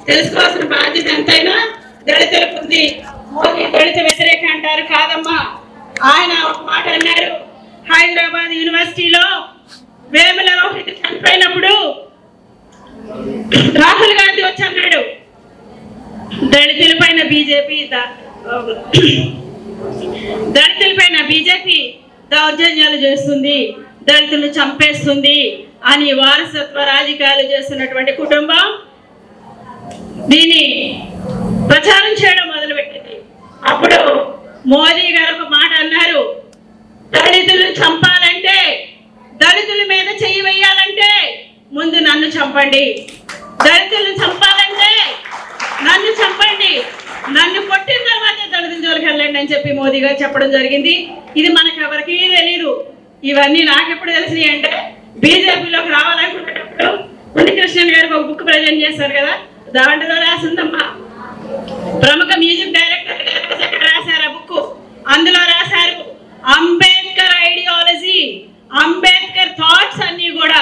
తెలుసుకోవాల్సిన బాధ్యత ఎంతైనా దళితులకు ఉంది. మోదీ దళిత వ్యతిరేక అంటారు, కాదమ్మా. ఆయన ఒక మాట అన్నారు, హైదరాబాద్ యూనివర్సిటీలో వేముల రోహిత్ చనిపోయినప్పుడు రాహుల్ గాంధీ వచ్చి అన్నాడు, దళితులపైన బీజేపీ దౌర్జన్యాలు చేస్తుంది, దళితులను చంపేస్తుంది అని వారసత్వ రాజకీయాలు చేస్తున్నటువంటి కుటుంబం దీన్ని ప్రచారం చేయడం మొదలుపెట్టింది. అప్పుడు మోదీ గారు ఒక మాట అన్నారు, దళితులను చంపాలంటే, దళితుల మీద చెయ్యి వేయాలంటే ముందు నన్ను చంపండి, దళితులను చంపాలంటే నన్ను చంపండి, నన్ను కొట్టిన తర్వాత దళితుల జోలికి వెళ్ళండి అని చెప్పి మోదీ గారు చెప్పడం జరిగింది. ఇది మనకు ఎవరికి తెలీదు. ఇవన్నీ నాకెప్పుడు తెలిసినాయి అంటే బీజేపీలోకి రావాలనుకునేటప్పుడు ఉన్నికృష్ణన్ గారికి ఒక బుక్ ప్రజెంట్ చేశారు కదా, దాంట్లో రాసిందమ్మా. ప్రముఖ మ్యూజిక్ డైరెక్టర్ రాశారు ఆ బుక్. అందులో రాశారు, అంబేద్కర్ ఐడియాలజీ, అంబేద్కర్ థాట్స్ అన్ని కూడా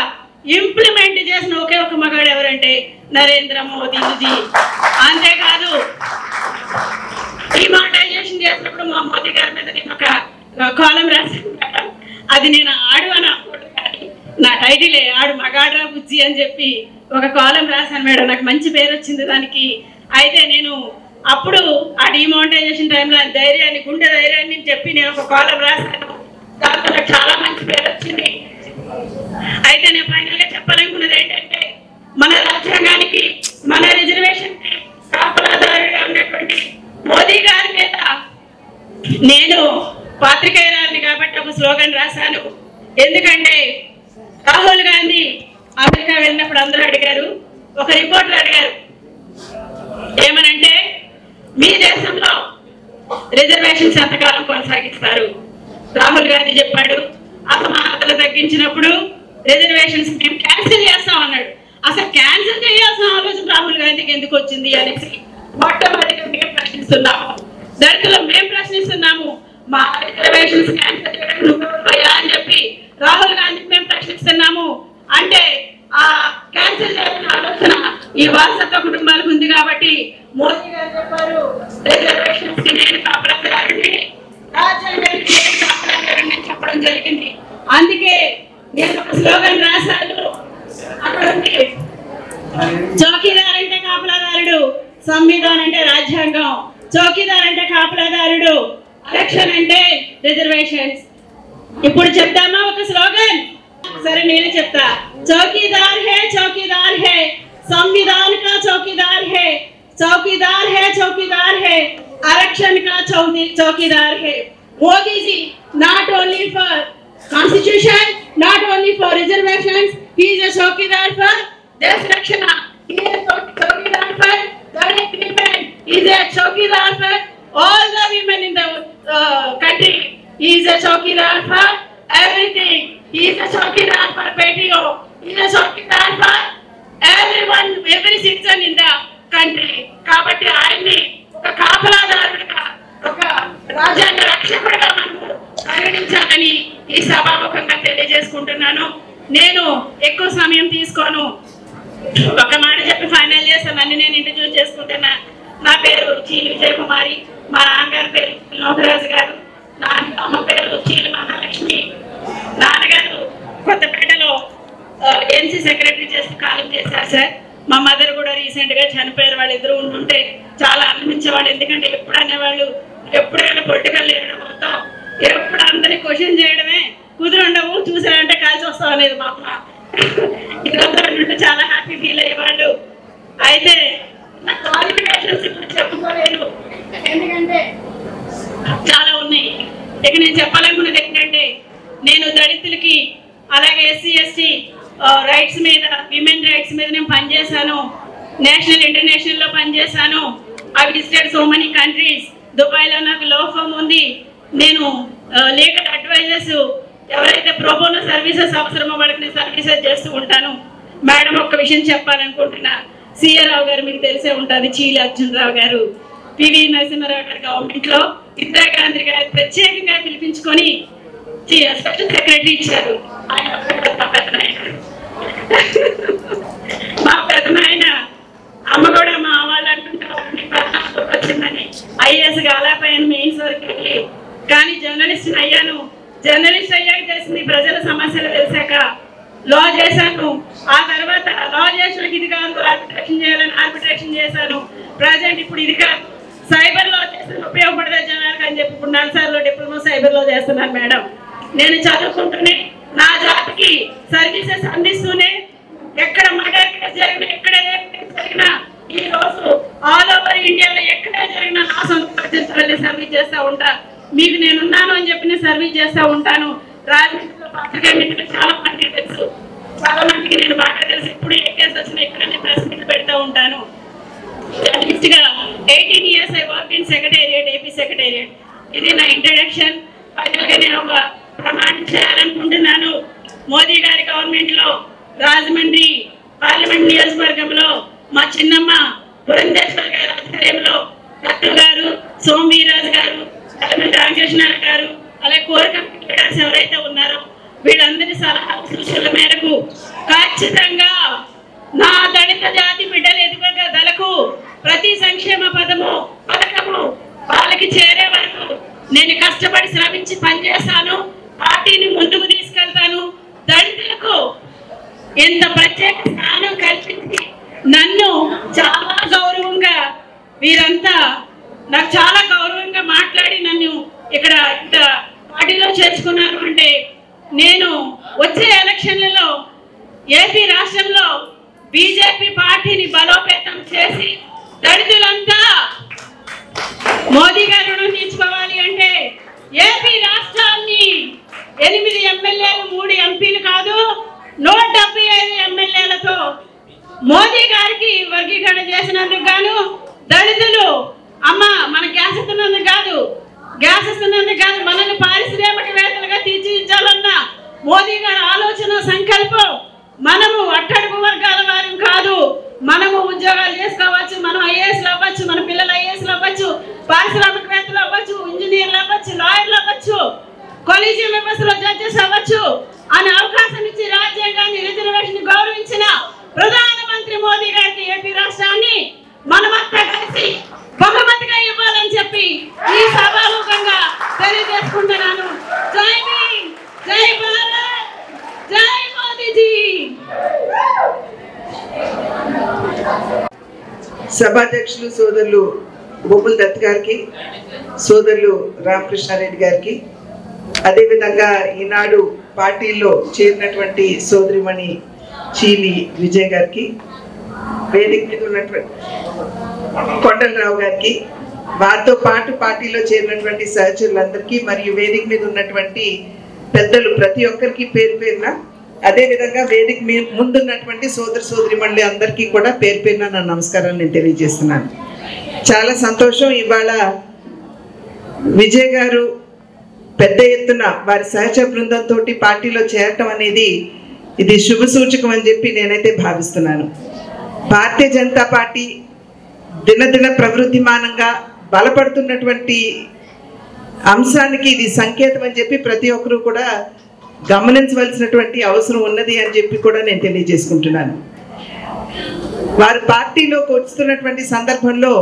ఇంప్లిమెంట్ చేసిన ఒకే ఒక మగాడు ఎవరంటే నరేంద్ర మోదీజీ. అంతేకాదు, డిమానిటైజేషన్ చేసినప్పుడు మా మోదీ గారి మీద నేను ఒక కాలం రాశాను. అది నేను ఆడు అని అనుకోడు, కానీ నా టైటిలే ఆడు మగాడ్రా బుజ్జి అని చెప్పి ఒక కాలం రాశాను మేడం. నాకు మంచి పేరు వచ్చింది దానికి. అయితే నేను అప్పుడు ఆ డిమానిటైజేషన్ టైంలో ధైర్యాన్ని, గుండె ధైర్యాన్ని చెప్పి నేను ఒక కాలం రాశాను. దాంతో నాకు చాలా మంచి పేరు వచ్చింది. అయితే నేను ఫైనల్గా చెప్పాలనుకున్నది ఏంటంటే, మన రాజ్యాంగానికి, మన రిజర్వేషన్ కాపలాదారుగా ఉన్నటువంటి మోదీ గారి మీద నేను పాత్రికేయురాలిని కాబట్టి ఒక స్లోగన్ రాశాను. ఎందుకంటే రాహుల్ గాంధీ అమెరికా వెళ్ళినప్పుడు అందరూ అడిగారు, ఒక రిపోర్టర్ అడిగారు ఏమనంటే, మీ దేశంలో రిజర్వేషన్స్ ఎంతకాలం కొనసాగిస్తారు? రాహుల్ గాంధీ చెప్పాడు, అసమానతలు తగ్గించినప్పుడు రిజర్వేషన్స్ మేము క్యాన్సిల్ చేస్తాం అన్నాడు. అసలు క్యాన్సిల్ చేయాల్సిన ఆలోచన రాహుల్ గాంధీకి ఎందుకు వచ్చింది అనేసి మొట్టమొదటిగా మేము ప్రశ్నిస్తున్నాము. దళితులు మేము ప్రశ్నిస్తున్నాము, మా రిజర్వేషన్స్ క్యాన్సిల్ చేయడం అని చెప్పి రాహుల్ గాంధీకి మేము ప్రశ్నిస్తున్నాము. అంటే ఆ క్యాన్సిల్ చేయాల్సిన ఆలోచన ఈ వారసత్వ కుటుంబాలకు ఉంది కాబట్టి మోదీ గారు చెప్పారు, రిజర్వేషన్స్ కి నేను కాపలాదారుడిని, రాజ్యాంగానికి నేను కాపలాదారుడిని చెప్పడం జరిగింది. అందుకే నేను ఒక స్లోగన్ రాశాను. అక్కడ చౌకీదార్ అంటే కాపలాదారుడు, సంవిధానం అంటే రాజ్యాంగం, చౌకీదార్ అంటే కాపలాదారుడు, ఎలక్షన్ అంటే రిజర్వేషన్స్. ఇప్పుడు చెప్తామా ఒక స్లోగన్? సరే నేనే చెప్తా. చౌకీదార్ హే, చౌకీదార్ హే, संविधान का चौकीदार है, चौकीदार है, चौकीदार है, आरक्षण का चौकीदार है. Modi ji not only for constitution, not only for reservations, he is a चौकीदार for देश रक्षण, he is a चौकीदार for Dalit women, he is a चौकीदार for all the women in the He is a chowkidar for everything. He is a chowkidar for PTO. He is a chowkidar for everyone, every citizen in the country. కాబట్టి ఆయన్ని ఒక కాపలాదారుడిగా, ఒక రాజ్యాంగ రక్షకుడిగా మనము పరిగణించాలని ఈ సభాముఖంగా తెలియజేసుకుంటున్నాను. నేను ఎక్కువ సమయం తీసుకోను, ఒక మాట చెప్పి ఫైనల్ చేస్తాను. అన్ని నేను ఇంట్రడ్యూస్ చేసుకుంటున్నా. నా పేరు చీలి విజయ కుమారి, మా నాన్నగారి పేరు లోకరాజు గారు, నా అమ్మ పేరు చీలి మహాలక్ష్మి. నాన్నగారు కొత్తపేటలో ఎన్సీ సెక్రటరీ చేసి కాలం చేశారు సార్. మా మదర్ కూడా రీసెంట్గా చనిపోయారు. వాళ్ళిద్దరూ ఉంటుంటే చాలా అనిపించేవాళ్ళు. ఎందుకంటే ఎప్పుడు అనేవాళ్ళు, ఎప్పుడైనా పొలిటికల్ లీడర్ అవుతాం, ఎప్పుడు అందరినీ క్వశ్చన్ చేయడమే, కుదురుండవు, చూసారంటే కలిసి వస్తాం అనేది మా అమ్మ. ఇదంతా ఉంటే చాలా హ్యాపీ ఫీల్ అయ్యేవాళ్ళు. అయితే నా క్వాలిఫికేషన్స్ ఇప్పుడు చెప్పుకోలేను, ఎందుకంటే చాలా ఉన్నాయి. ఇక నేను చెప్పాలనుకున్నది ఏంటంటే, నేను దళితులకి అలాగే ఎస్సీ ఎస్టీ రైట్స్ మీద, విమెన్ రైట్స్ మీద నేను పనిచేశాను. నేషనల్ ఇంటర్నేషనల్లో పనిచేశాను. I visited so many countries. దుబాయ్లో నాకు లా ఫర్మ్ ఉంది. నేను లీగల్ అడ్వైజర్స్ ఎవరైతే ప్రోబోనో సర్వీసెస్ అవసరమో వాళ్ళకి నేను సర్వీసెస్ చేస్తూ ఉంటాను. మేడం ఒక్క విషయం చెప్పాలనుకుంటున్నా. సిఆర్ రావు గారు మీకు తెలిసే ఉంటుంది, చీలి అర్జున్ రావు గారు, పివి నరసింహారావు గారు గవర్నమెంట్లో ఇందిరాగాంధీ గారు ప్రత్యేకంగా పిలిపించుకొని స్పెషల్ సెక్రటరీ ఇచ్చారు. ఆయన మా పెద్దనాయన, అమ్మ కూడా మా వాళ్ళు అంటుంటారు వచ్చిందని. ఐఏఎస్ గాలాపైన మెయిన్స్ వరకు వెళ్ళి, కానీ జర్నలిస్ట్ అయ్యాను. జర్నలిస్ట్ అయ్యాక తెలిసింది ప్రజల సమస్యలు తెలిసాక లా చేశాను. ఆ తర్వాత లా చేసినాక ఇది కాదు, ఆర్బిట్రేషన్ చేయాలని ఆర్బిట్రేషన్ చేశాను. ప్రజెంట్ ఇప్పుడు ఇది కాదు, సైబర్ లా చేస్తే ఉపయోగపడదా జనాలకు అని చెప్పి ఇప్పుడు 4 సార్లు డిప్లొమా సైబర్ లా చేస్తున్నాను మేడం. నేను చదువుకుంటూనే నా జాతికి సర్వీసెస్ అందిస్తూనే, ఎక్కడ మర్డర్ కేసు జరిగినా, ఎక్కడ జరిగినా, ఈ రోజు ఆల్ ఓవర్ ఇండియాలో ఎక్కడ జరిగినా నా సొంత సర్వీస్ చేస్తూ ఉంటా. మీకు నేనున్నాను అని చెప్పి నేను సర్వీస్ చేస్తూ ఉంటాను. రాజమండ్రిలో పత్రికా మిత్రులు చాలా మందికి తెలుసు, చాలా మందికి నేను బాగా తెలుసు. ఇప్పుడు ఏ కేసు వచ్చినా ఇక్కడ నేను ప్రెస్ మీట్ పెడతా ఉంటాను. జర్నలిస్ట్గా 18 years I work in secretariat, AP secretariat. ఇది నా ఇంట్రడక్షన్. ఫైనల్గా నేను ఒక ప్రమాణం చేయాలనుకుంటున్నాను. మోదీ గారి గవర్నమెంట్లో రాజమండ్రి పార్లమెంట్ నియోజకవర్గంలో మా చిన్నమ్మ పురంధేశ్వర్ గారి ఆధ్వర్యంలో డాక్టర్ గారు, సోమవీరాజు గారు, రామకృష్ణ గారు, అలాగే కోరిక లీడర్స్ ఎవరైతే ఉన్నారో వీళ్ళందరి సలహా సూచనల మేరకు ఖచ్చితంగా నా దళిత జాతి బిడ్డలు ఎదుగుదలకు ప్రతి సంక్షేమ పథకము వాళ్ళకి చేరే వరకు నేను కష్టపడి శ్రమించి పనిచేస్తాను. పార్టీని ముందుకు తీసుకెళ్తాను. దళితులకు ఎంత ప్రత్యేక స్థానం కల్పించి నన్ను చాలా గౌరవంగా, వీరంతా నాకు చాలా గౌరవంగా మాట్లాడి నన్ను ఇక్కడ పార్టీలో చేర్చుకున్నారు. అంటే నేను వచ్చే ఎలక్షన్లలో ఏపీ రాష్ట్రంలో బీజేపీ పార్టీని బలోపేతం చేసి దళితులంతా మోదీ గారు రుణం తీర్చుకోవాలి అంటే ఏపీ రాష్ట్రాన్ని 8 ఎమ్మెల్యేలు 3 ఎంపీలు కాదు 175 ఎమ్మెల్యేలతో మోదీ గారికి వర్గీకరణ చేసినందుకు గాను దళితులు అమ్మ మన గ్యాస్ ఇస్తున్నందుకు కాదు, మనల్ని పారిశ్రామికవేత్తలుగా తీర్చిదిద్దాలన్న మోదీ గారి ఆలోచన సంకల్పం. మనము అట్టడుగు వర్గాల వారం కాదు, మనము ఉద్యోగాలు చేసుకోవచ్చు, మనం ఐఏఎస్లు అవ్వచ్చు, మన పిల్లలు ఐఏఎస్లు అవ్వచ్చు, పారిశ్రామికవేత్తలు అవ్వచ్చు, ఇంజనీర్లు అవ్వచ్చు, లాయర్లు అవ్వచ్చు, కొలీజియం వ్యవస్థలో జడ్జెస్ అవ్వచ్చు అనే అవకాశం ఇచ్చి రాజ్యాంగాన్ని, రిజర్వేషన్ గౌరవించిన ప్రధానమంత్రి మోదీ గారికి ఏపీ రాష్ట్రాన్ని మనమంతా కలిసి బహుమతిగా ఇవ్వాలని చెప్పి ఈ సభాముఖంగా తెలియజేసుకుంటున్నాను. జై భీమ్, జై భారత్, జై మోదీజీ. సభాధ్యక్షులు సోదరులు బొబ్బుల దత్ గారికి, సోదరులు రామకృష్ణారెడ్డి గారికి, అదేవిధంగా ఈనాడు పార్టీలో చేరినటువంటి సోదరిమణి చీలి విజయ్ గారికి, వేదిక మీద ఉన్నటువంటి కొండలరావు గారికి, వారితో పాటు పార్టీలో చేరినటువంటి సహచరులందరికీ, మరియు వేదిక మీద ఉన్నటువంటి పెద్దలు ప్రతి ఒక్కరికి పేరు పేరున, అదేవిధంగా వేదిక ముందున్నటువంటి సోదరిమణులు అందరికీ కూడా పేరు పేరున నా నమస్కారాలు నేను తెలియజేస్తున్నాను. చాలా సంతోషం. ఇవాళ విజయ్ గారు పెద్ద ఎత్తున వారి సహచర బృందంతో పార్టీలో చేరటం అనేది ఇది శుభ సూచకం అని చెప్పి నేనైతే భావిస్తున్నాను. భారతీయ జనతా పార్టీ దినదిన ప్రవృద్ధిమానంగా బలపడుతున్నటువంటి అంశానికి ఇది సంకేతం అని చెప్పి ప్రతి ఒక్కరూ కూడా గమనించవలసినటువంటి అవసరం ఉన్నది అని చెప్పి కూడా నేను తెలియజేసుకుంటున్నాను. వారు పార్టీలోకి వస్తున్నటువంటి సందర్భంలో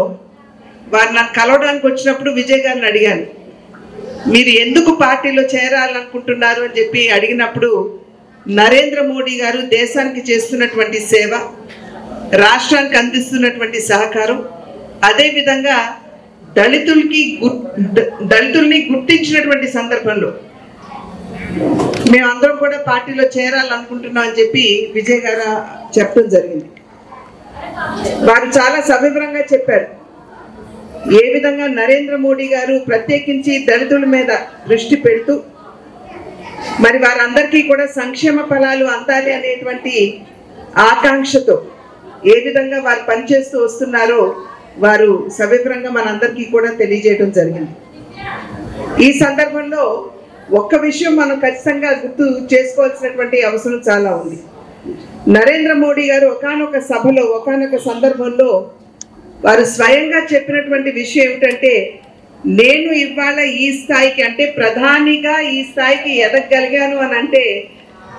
వారు నన్ను కలవడానికి వచ్చినప్పుడు విజయ్ గారిని అడిగాను, మీరు ఎందుకు పార్టీలో చేరాలనుకుంటున్నారు అని చెప్పి అడిగినప్పుడు నరేంద్ర మోడీ గారు దేశానికి చేస్తున్నటువంటి సేవ, రాష్ట్రానికి అందిస్తున్నటువంటి సహకారం, అదేవిధంగా దళితుల్ని గుర్తించినటువంటి సందర్భంలో మేమందరం కూడా పార్టీలో చేరాలనుకుంటున్నాం అని చెప్పి విజయ్ గారు చెప్పడం జరిగింది. వారు చాలా సవివరంగా చెప్పారు ఏ విధంగా నరేంద్ర మోడీ గారు ప్రత్యేకించి దళితుల మీద దృష్టి పెడుతూ మరి వారందరికీ కూడా సంక్షేమ ఫలాలు అందాలి అనేటువంటి ఆకాంక్షతో ఏ విధంగా వారు పనిచేస్తూ వస్తున్నారో వారు సవివరంగా మనందరికీ కూడా తెలియజేయడం జరిగింది. ఈ సందర్భంలో ఒక్క విషయం మనం ఖచ్చితంగా గుర్తు చేసుకోవాల్సినటువంటి అవసరం చాలా ఉంది. నరేంద్ర మోడీ గారు ఒకానొక సభలో ఒకానొక సందర్భంలో వారు స్వయంగా చెప్పినటువంటి విషయం ఏమిటంటే, నేను ఇవాళ ఈ స్థాయికి అంటే ప్రధానిగా ఈ స్థాయికి ఎదగగలిగాను అని అంటే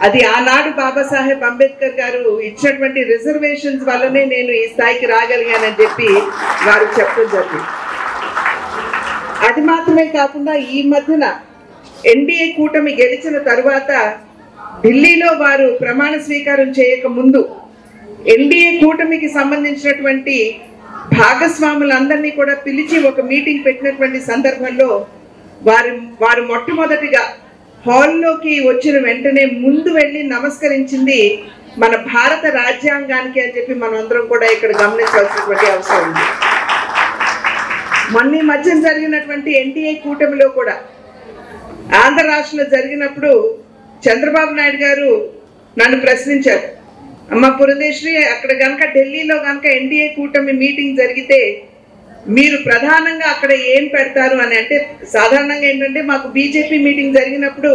అది ఆనాడు బాబాసాహెబ్ అంబేద్కర్ గారు ఇచ్చినటువంటి రిజర్వేషన్స్ వల్లనే నేను ఈ స్థాయికి రాగలిగానని చెప్పి వారు చెప్పడం జరిగింది. అది మాత్రమే కాకుండా ఈ మధ్యన ఎన్డీఏ కూటమి గెలిచిన తరువాత ఢిల్లీలో వారు ప్రమాణ స్వీకారం చేయక ముందు ఎన్డీఏ కూటమికి సంబంధించినటువంటి భాగస్వాములందరినీ కూడా పిలిచి ఒక మీటింగ్ పెట్టినటువంటి సందర్భంలో వారు మొట్టమొదటిగా హాల్లోకి వచ్చిన వెంటనే ముందు వెళ్ళి నమస్కరించింది మన భారత రాజ్యాంగానికి అని చెప్పి మనం అందరం కూడా ఇక్కడ గమనించాల్సినటువంటి అవసరం ఉంది. మొన్న మధ్య జరిగినటువంటి ఎన్డీఏ కూటమిలో కూడా ఆంధ్ర రాష్ట్రంలో జరిగినప్పుడు చంద్రబాబు నాయుడు గారు నన్ను ప్రశ్నించారు, అమ్మ పురంధేశ్వరి, అక్కడ కనుక ఢిల్లీలో కనుక ఎన్డీఏ కూటమి మీటింగ్ జరిగితే మీరు ప్రధానంగా అక్కడ ఏం పెడతారు అని. అంటే సాధారణంగా ఏంటంటే మాకు బీజేపీ మీటింగ్ జరిగినప్పుడు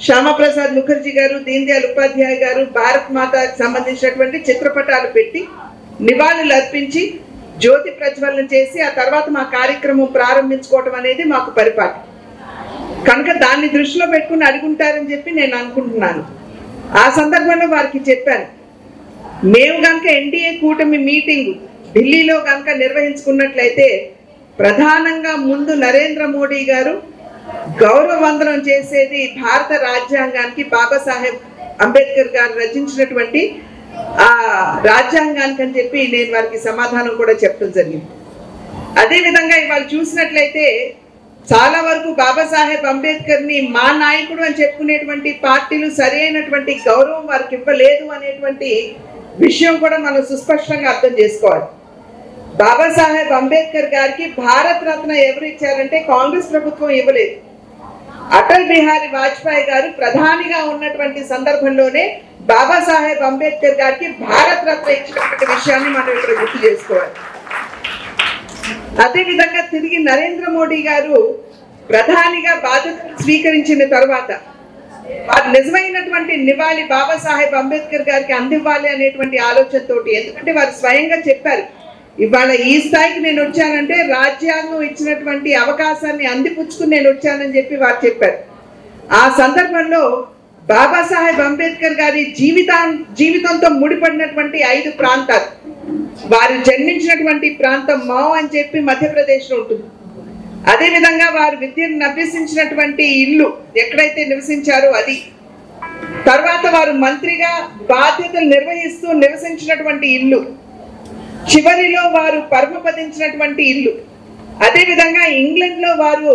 శ్యామప్రసాద్ ముఖర్జీ గారు, దీన్ దయాళ్ ఉపాధ్యాయ గారు భారత్ మాతకి సంబంధించినటువంటి చిత్రపటాలు పెట్టి నివాళులు అర్పించి జ్యోతి ప్రజ్వలన చేసి ఆ తర్వాత మా కార్యక్రమం ప్రారంభించుకోవటం అనేది మాకు పరిపాటి కనుక దాన్ని దృష్టిలో పెట్టుకుని అడుగుంటారని చెప్పి నేను అనుకుంటున్నాను. ఆ సందర్భంలో వారికి చెప్పాను, మేము కనుక ఎన్డీఏ కూటమి మీటింగ్ ఢిల్లీలో కనుక నిర్వహించుకున్నట్లయితే ప్రధానంగా ముందు నరేంద్ర మోడీ గారు గౌరవ వందనం చేసేది భారత రాజ్యాంగానికి, బాబాసాహెబ్ అంబేద్కర్ గారు రచించినటువంటి ఆ రాజ్యాంగానికి అని చెప్పి నేను వారికి సమాధానం కూడా చెప్పడం జరిగింది. అదేవిధంగా ఇవాళ చూసినట్లయితే చాలా వరకు బాబాసాహెబ్ అంబేద్కర్ని మా నాయకుడు అని చెప్పుకునేటువంటి పార్టీలు సరైనటువంటి గౌరవం వారికి ఇవ్వలేదు అనేటువంటి విషయం కూడా మనం సుస్పష్టంగా అర్థం చేసుకోవాలి. బాబాసాహెబ్ అంబేద్కర్ గారికి భారత్ రత్న ఎవరు ఇచ్చారంటే కాంగ్రెస్ ప్రభుత్వం ఇవ్వలేదు. అటల్ బిహారీ వాజ్పేయి గారు ప్రధానిగా ఉన్నటువంటి సందర్భంలోనే బాబాసాహెబ్ అంబేద్కర్ గారికి భారత్ రత్న ఇచ్చినటువంటి విషయాన్ని మనం ఇక్కడ గుర్తు చేసుకోవాలి. అదేవిధంగా తిరిగి నరేంద్ర మోడీ గారు ప్రధానిగా బాధ్యతలు స్వీకరించిన తర్వాత వారు నిజమైనటువంటి నివాళి బాబాసాహెబ్ అంబేద్కర్ గారికి అందివ్వాలి అనేటువంటి ఆలోచనతోటి, ఎందుకంటే వారు స్వయంగా చెప్పారు, ఇవాళ ఈ స్థాయికి నేను వచ్చానంటే రాజ్యాంగం ఇచ్చినటువంటి అవకాశాన్ని అందిపుచ్చుకుని నేను వచ్చానని చెప్పి వారు చెప్పారు. ఆ సందర్భంలో బాబాసాహెబ్ అంబేద్కర్ గారి జీవితంతో ముడిపడినటువంటి 5 ప్రాంతాలు, వారు జన్మించినటువంటి ప్రాంతం మావ్ అని చెప్పి మధ్యప్రదేశ్లో ఉంటుంది. అదేవిధంగా వారు విద్యను అభ్యసించినటువంటి ఇల్లు ఎక్కడైతే నివసించారో అది, తర్వాత వారు మంత్రిగా బాధ్యతలు నిర్వహిస్తూ నివసించినటువంటి ఇల్లు, చివరిలో వారు పరమపదించినటువంటి ఇల్లు, అదేవిధంగా ఇంగ్లాండ్లో వారు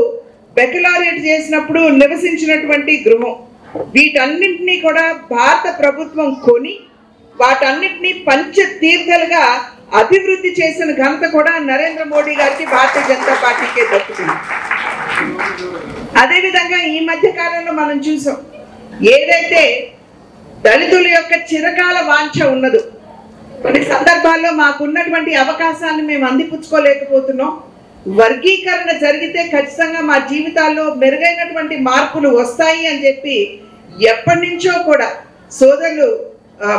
బెకలారియట్ చేసినప్పుడు నివసించినటువంటి గృహం, వీటన్నింటినీ కూడా భారత ప్రభుత్వం కొని వాటన్నిటినీ పంచతీర్థలుగా అభివృద్ధి చేసిన ఘనత కూడా నరేంద్ర మోడీ గారికి, భారతీయ జనతా పార్టీకే దక్కుతుంది. అదేవిధంగా ఈ మధ్య కాలంలో మనం చూసాం, ఏదైతే దళితుల యొక్క చిరకాల వాంఛ ఉన్నదో, కొన్ని సందర్భాల్లో మాకున్నటువంటి అవకాశాన్ని మేము అందిపుచ్చుకోలేకపోతున్నాం, వర్గీకరణ జరిగితే ఖచ్చితంగా మా జీవితాల్లో మెరుగైనటువంటి మార్పులు వస్తాయి అని చెప్పి ఎప్పటి నుంచో కూడా సోదరులు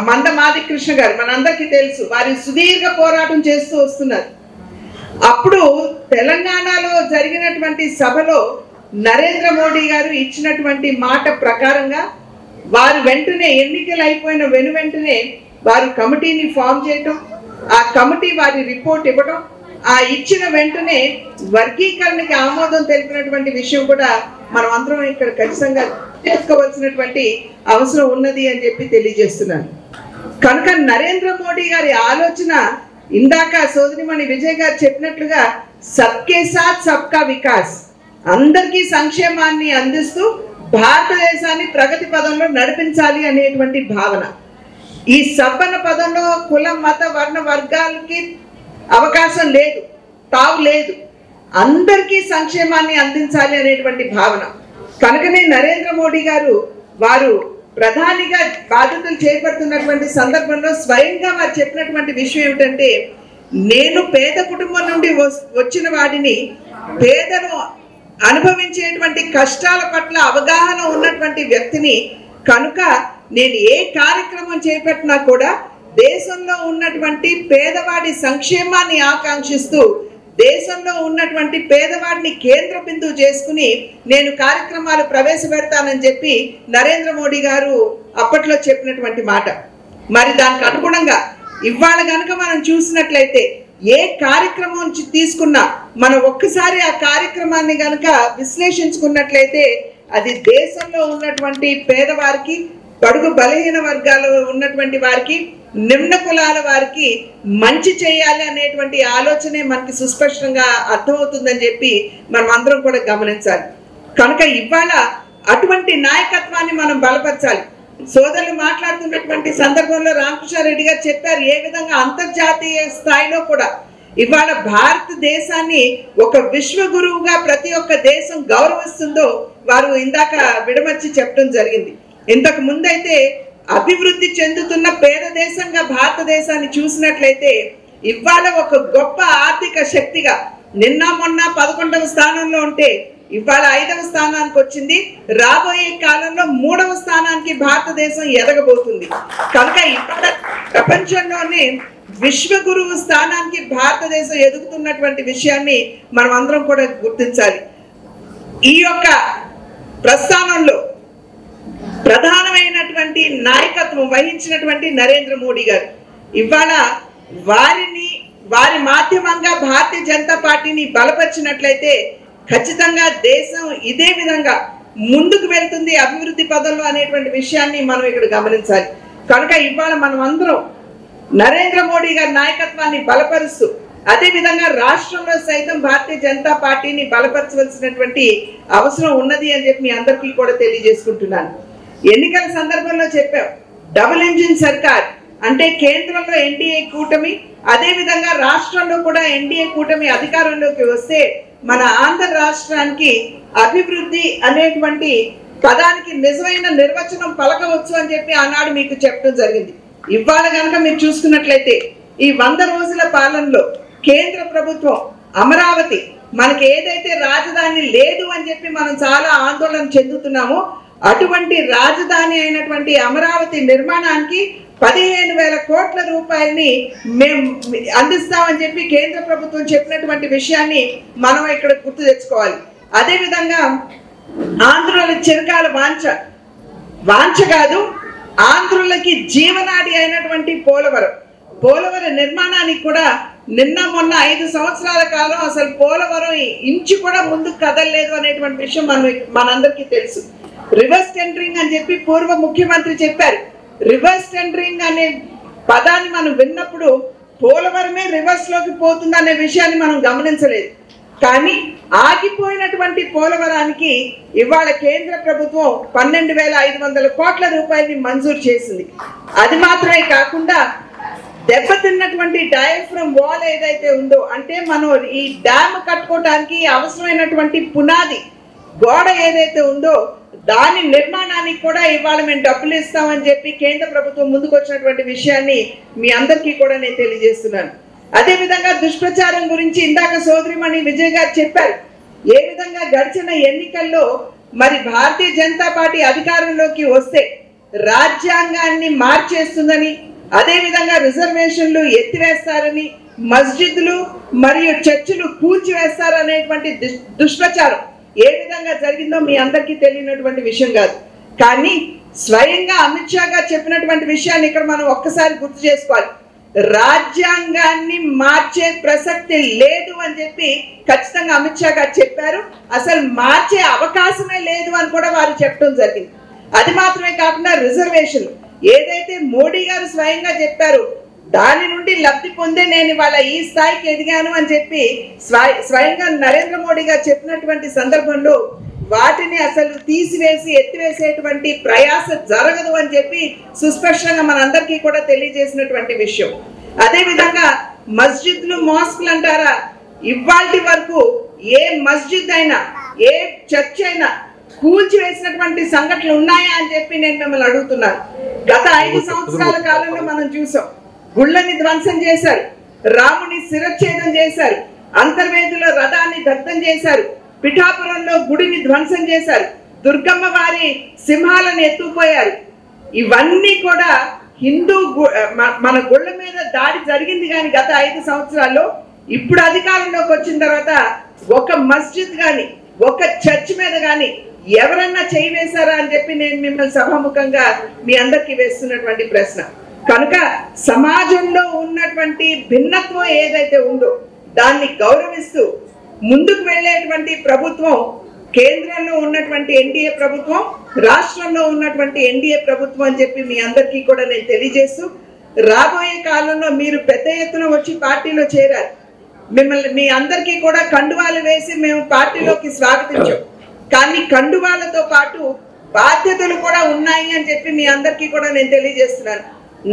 మందమాది కృష్ణ గారు మనందరికీ తెలుసు, వారి సుదీర్ఘ పోరాటం చేస్తూ వస్తున్నారు. అప్పుడు తెలంగాణలో జరిగినటువంటి సభలో నరేంద్ర మోడీ గారు ఇచ్చినటువంటి మాట ప్రకారంగా వారు వెంటనే ఎన్నికలు అయిపోయిన వెంటనే వారు కమిటీని ఫామ్ చేయటం, ఆ కమిటీ వారి రిపోర్ట్ ఇవ్వడం, ఆ ఇచ్చిన వెంటనే వర్గీకరణకి ఆమోదం తెలిపినటువంటి విషయం కూడా మనం అందరం ఇక్కడ ఖచ్చితంగా చేసుకోవాల్సినటువంటి అవసరం ఉన్నది అని చెప్పి తెలియజేస్తున్నాను. కనుక నరేంద్ర మోడీ గారి ఆలోచన ఇందాక సోదరిమణి విజయ్ గారు చెప్పినట్లుగా సబ్కే సాత్ సబ్కా వికాస్, అందరికీ సంక్షేమాన్ని అందిస్తూ భారతదేశాన్ని ప్రగతి పదంలో నడిపించాలి అనేటువంటి భావన. ఈ సబ్బన పదంలో కుల మత వర్ణ వర్గాలకి అవకాశం లేదు, తావు లేదు, అందరికీ సంక్షేమాన్ని అందించాలి అనేటువంటి భావన. కనుకనే నరేంద్ర మోడీ గారు వారు ప్రధానిగా బాధ్యతలు చేపడుతున్నటువంటి సందర్భంలో స్వయంగా వారు చెప్పినటువంటి విషయం ఏమిటంటే, నేను పేద కుటుంబం నుండి వచ్చిన వాడిని, పేదను అనుభవించేటువంటి కష్టాల పట్ల అవగాహన ఉన్నటువంటి వ్యక్తిని, కనుక నేను ఏ కార్యక్రమం చేపట్టినా కూడా దేశంలో ఉన్నటువంటి పేదవాడి సంక్షేమాన్ని ఆకాంక్షిస్తూ దేశంలో ఉన్నటువంటి పేదవాడిని కేంద్ర బిందువు చేసుకుని నేను కార్యక్రమాలు ప్రవేశపెడతానని చెప్పి నరేంద్ర మోడీ గారు అప్పట్లో చెప్పినటువంటి మాట. మరి దానికి అనుగుణంగా ఇవాళ గనుక మనం చూసినట్లయితే ఏ కార్యక్రమం తీసుకున్నా మనం ఒక్కసారి ఆ కార్యక్రమాన్ని గనుక విశ్లేషించుకున్నట్లయితే అది దేశంలో ఉన్నటువంటి పేదవారికి, బడుగు బలహీన వర్గాలు ఉన్నటువంటి వారికి, నిమ్న కులాల వారికి మంచి చేయాలి అనేటువంటి ఆలోచనే మనకి సుస్పష్టంగా అర్థమవుతుందని చెప్పి మనం అందరం కూడా గమనించాలి. కనుక ఇవాళ అటువంటి నాయకత్వాన్ని మనం బలపరచాలి. సోదరులు మాట్లాడుతున్నటువంటి సందర్భంలో రామకృష్ణారెడ్డి గారు చెప్పారు ఏ విధంగా అంతర్జాతీయ స్థాయిలో కూడా ఇవాళ భారతదేశాన్ని ఒక విశ్వగురువుగా ప్రతి ఒక్క దేశం గౌరవిస్తుందో వారు ఇందాక విడమర్చి చెప్పడం జరిగింది. ఇంతకు ముందైతే అభివృద్ధి చెందుతున్న పేద దేశంగా భారతదేశాన్ని చూసినట్లయితే ఇవాళ ఒక గొప్ప ఆర్థిక శక్తిగా నిన్న మొన్న 11వ స్థానంలో ఉంటే ఇవాళ 5వ స్థానానికి వచ్చింది. రాబోయే కాలంలో 3వ స్థానానికి భారతదేశం ఎదగబోతుంది. కనుక ఇవాళ ప్రపంచంలోనే విశ్వగురువు స్థానానికి భారతదేశం ఎదుగుతున్నటువంటి విషయాన్ని మనం అందరం కూడా గుర్తించాలి. ఈ యొక్క ప్రస్థానంలో ప్రధానమైనటువంటి నాయకత్వం వహించినటువంటి నరేంద్ర మోడీ గారు ఇవాళ వారి మాధ్యమంగా భారతీయ జనతా పార్టీని బలపరిచినట్లయితే ఖచ్చితంగా దేశం ఇదే విధంగా ముందుకు వెళ్తుంది అభివృద్ధి పదంలో అనేటువంటి విషయాన్ని మనం ఇక్కడ గమనించాలి. కనుక ఇవాళ మనం అందరం నరేంద్ర మోడీ గారి నాయకత్వాన్ని బలపరుస్తూ అదే విధంగా రాష్ట్రంలో సైతం భారతీయ జనతా పార్టీని బలపరచవలసినటువంటి అవసరం ఉన్నది అని చెప్పి మీ అందరికీ కూడా తెలియజేసుకుంటున్నాను. ఎన్నికల సందర్భంలో చెప్పాం, డబుల్ ఇంజిన్ సర్కార్ అంటే కేంద్రంలో ఎన్డీఏ కూటమి, అదే విధంగా రాష్ట్రంలో కూడా ఎన్డీఏ కూటమి అధికారంలోకి వస్తే మన ఆంధ్ర రాష్ట్రానికి అభివృద్ధి అనేటువంటి పదానికి నిజమైన నిర్వచనం పలకవచ్చు అని చెప్పి ఆనాడు మీకు చెప్పడం జరిగింది. ఇవాళ కనుక మీరు చూసుకున్నట్లయితే ఈ 100 రోజుల పాలనలో కేంద్ర ప్రభుత్వం అమరావతి మనకి ఏదైతే రాజధాని లేదు అని చెప్పి మనం చాలా ఆందోళన చెందుతున్నామో అటువంటి రాజధాని అయినటువంటి అమరావతి నిర్మాణానికి 15,000 కోట్ల రూపాయలని మేము అందిస్తామని చెప్పి కేంద్ర ప్రభుత్వం చెప్పినటువంటి విషయాన్ని మనం ఇక్కడ గుర్తు తెచ్చుకోవాలి. అదే విధంగా ఆంధ్రుల చిరకాల వాంఛ కాదు, ఆంధ్రులకి జీవనాడి అయినటువంటి పోలవరం నిర్మాణానికి కూడా నిన్న మొన్న 5 సంవత్సరాల కాలం అసలు పోలవరం ఇంచు కూడా ముందుకు కదలలేదు అనేటువంటి విషయం మనందరికీ తెలుసు. రివర్స్ టెండరింగ్ అని చెప్పి పూర్వ ముఖ్యమంత్రి చెప్పారు. రివర్స్ టెండరింగ్ అనే పదాన్ని మనం విన్నప్పుడు పోలవరమే రివర్స్ లోకి పోతుంది అనే విషయాన్ని మనం గమనించలేదు. కానీ ఆగిపోయినటువంటి పోలవరానికి ఇవాళ కేంద్ర ప్రభుత్వం 12,500 కోట్ల రూపాయలని మంజూరు చేసింది. అది మాత్రమే కాకుండా దెబ్బతిన్నటువంటి డయాఫ్రమ్ వాల్ ఏదైతే ఉందో, అంటే మనం ఈ డ్యామ్ కట్టుకోవడానికి అవసరమైనటువంటి పునాది గోడ ఏదైతే ఉందో దాని నిర్మాణానికి కూడా ఇవాళ మేము డబ్బులు ఇస్తామని చెప్పి కేంద్ర ప్రభుత్వం ముందుకు వచ్చినటువంటి విషయాన్ని మీ అందరికీ కూడా నేను తెలియజేస్తున్నాను. అదేవిధంగా దుష్ప్రచారం గురించి ఇందాక సోదరిమణి విజయ్ గారు చెప్పారు. ఏ విధంగా గడిచిన ఎన్నికల్లో మరి భారతీయ జనతా పార్టీ అధికారంలోకి వస్తే రాజ్యాంగాన్ని మార్చేస్తుందని, అదేవిధంగా రిజర్వేషన్లు ఎత్తివేస్తారని, మస్జిద్లు మరియు చర్చిలు కూల్చివేస్తారనేటువంటి దుష్ప్రచారం ఏ విధంగా జరిగిందో మీ అందరికీ తెలియనటువంటి విషయం కాదు. కానీ స్వయంగా అమిత్ షా గారు చెప్పినటువంటి విషయాన్ని ఇక్కడ మనం ఒక్కసారి గుర్తు చేసుకోవాలి. రాజ్యాంగాన్ని మార్చే ప్రసక్తి లేదు అని చెప్పి ఖచ్చితంగా అమిత్ షా గారు చెప్పారు. అసలు మార్చే అవకాశమే లేదు అని కూడా వారు చెప్పడం జరిగింది. అది మాత్రమే కాకుండా రిజర్వేషన్ ఏదైతే మోడీ గారు స్వయంగా చెప్పారు, దాని నుండి లబ్ధి పొందే నేను ఇవాళ ఈ స్థాయికి ఎదిగాను అని చెప్పి స్వయంగా నరేంద్ర మోడీ గారు చెప్పినటువంటి సందర్భంలో వాటిని అసలు తీసివేసి ఎత్తివేసేటువంటి ప్రయాస జరగదు అని చెప్పి సుస్పష్టంగా మనందరికీ కూడా తెలియజేసినటువంటి విషయం. అదేవిధంగా మస్జిద్లు మాస్కులు అంటారా, ఇవాల్టి వరకు ఏ మస్జిద్ అయినా ఏ చర్చ్ అయినా కూల్చివేసినటువంటి సంఘటనలు ఉన్నాయా అని చెప్పి నేను మిమ్మల్ని అడుగుతున్నాను. గత 5 సంవత్సరాల కాలంలో మనం చూసాం. గుళ్ళని ధ్వంసం చేశారు, రాముని శిరచ్ఛేదం చేశారు, అంతర్వేదిలో రథాన్ని దగ్ధం చేశారు, పిఠాపురంలో గుడిని ధ్వంసం చేశారు, దుర్గమ్మ వారి సింహాలను ఎత్తుకుపోయారు. ఇవన్నీ కూడా మన గుళ్ళ మీద దాడి జరిగింది. కానీ గత 5 సంవత్సరాల్లో ఇప్పుడు అధికారంలోకి వచ్చిన తర్వాత ఒక మస్జిద్ కానీ ఒక చర్చ్ మీద కానీ ఎవరన్నా చేయి వేశారా అని చెప్పి నేను మిమ్మల్ని సభాముఖంగా మీ అందరికీ వేస్తున్నటువంటి ప్రశ్న. కనుక సమాజంలో ఉన్నటువంటి భిన్నత్వం ఏదైతే ఉందో దాన్ని గౌరవిస్తూ ముందుకు వెళ్ళేటువంటి ప్రభుత్వం కేంద్రంలో ఉన్నటువంటి ఎన్డీఏ ప్రభుత్వం, రాష్ట్రంలో ఉన్నటువంటి ఎన్డీఏ ప్రభుత్వం అని చెప్పి మీ అందరికీ కూడా నేను తెలియజేస్తూ, రాబోయే కాలంలో మీరు పెద్ద ఎత్తున వచ్చి పార్టీలో చేరారు. మిమ్మల్ని మీ అందరికీ కూడా కండువాలు వేసి మేము పార్టీలోకి స్వాగతించాం. కానీ కండువాలతో పాటు బాధ్యతలు కూడా ఉన్నాయి అని చెప్పి మీ అందరికీ కూడా నేను తెలియజేస్తున్నాను.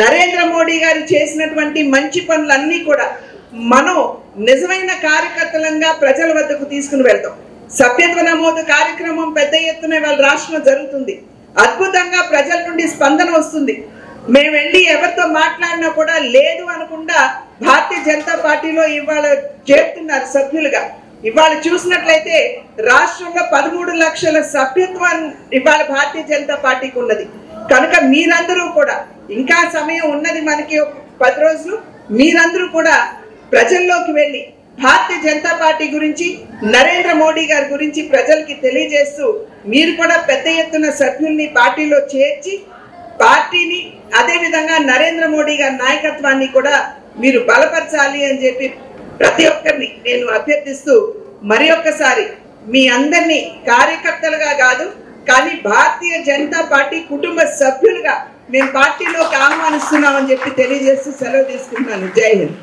నరేంద్ర మోడీ గారు చేసినటువంటి మంచి పనులన్నీ కూడా మనం నిజమైన కార్యకర్తలంగా ప్రజల వద్దకు తీసుకుని వెళ్తాం. సభ్యత్వ నమోదు కార్యక్రమం పెద్ద ఎత్తున వాళ్ళ రాష్ట్రంలో జరుగుతుంది. అద్భుతంగా ప్రజల నుండి స్పందన వస్తుంది. మేము వెళ్ళి ఎవరితో మాట్లాడినా కూడా లేదు అనకుండా భారతీయ జనతా పార్టీలో ఇవాళ చేరుతున్నారు సభ్యులుగా. ఇవాళ చూసినట్లయితే రాష్ట్రంలో 13 లక్షల సభ్యత్వం ఇవాళ భారతీయ జనతా పార్టీకి ఉన్నది. కనుక మీరందరూ కూడా, ఇంకా సమయం ఉన్నది మనకి 10 రోజులు, మీరందరూ కూడా ప్రజల్లోకి వెళ్ళి భారతీయ జనతా పార్టీ గురించి, నరేంద్ర మోడీ గారి గురించి ప్రజలకి తెలియజేస్తూ మీరు కూడా పెద్ద ఎత్తున సభ్యుల్ని పార్టీలో చేర్చి పార్టీని, అదేవిధంగా నరేంద్ర మోడీ గారి నాయకత్వాన్ని కూడా మీరు బలపరచాలి అని చెప్పి ప్రతి ఒక్కరిని నేను అభ్యర్థిస్తూ మరి ఒక్కసారి మీ అందరినీ కార్యకర్తలుగా కాదు కానీ భారతీయ జనతా పార్టీ కుటుంబ సభ్యులుగా మేము పార్టీలోకి ఆహ్వానిస్తున్నామని చెప్పి తెలియజేస్తూ సెలవు తీసుకుంటున్నాను. జై హింద్.